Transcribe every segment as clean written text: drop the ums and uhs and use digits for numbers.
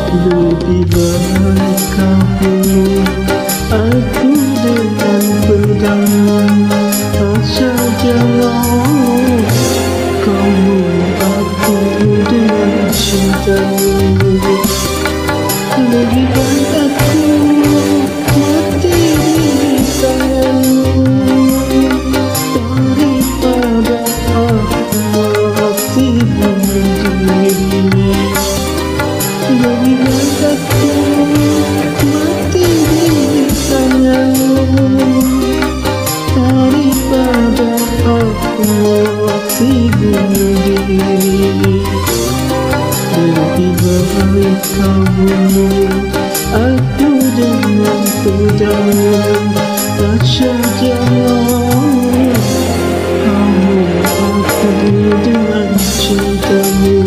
Lebih baik kau bunuh aku dengan pedang. Asal jangan kau bunuh aku dengan cintamu. Lebih baik aku mati di tanganmu daripada aku mati bunuh diri. Lebih baik aku mati di tanganmu daripada aku mati bunuh diri. Lebih baik kau bunuh aku dengan pedang. Asal jangan kau bunuh aku dengan cintamu.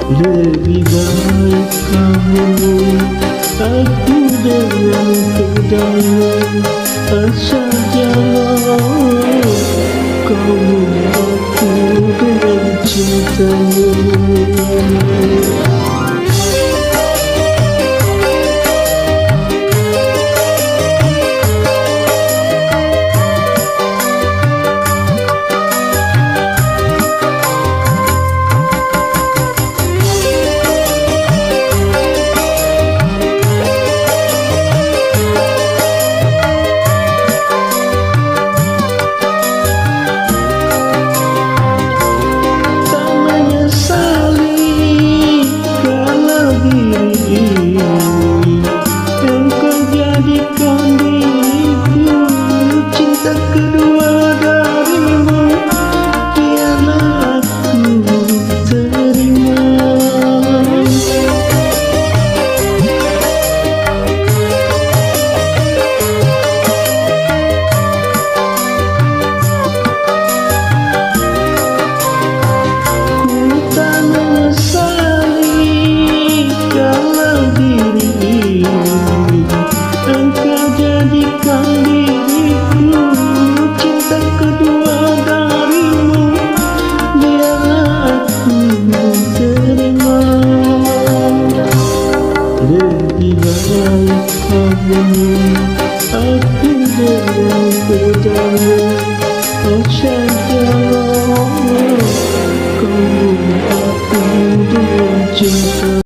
Lebih baik kau bunuh aku dengan pedang. Asal jangan kau bunuh aku dengan cintamu. Lebih baik kau bunuh aku dengan pedang. Asal jangan kau bunuh aku dengan cinta.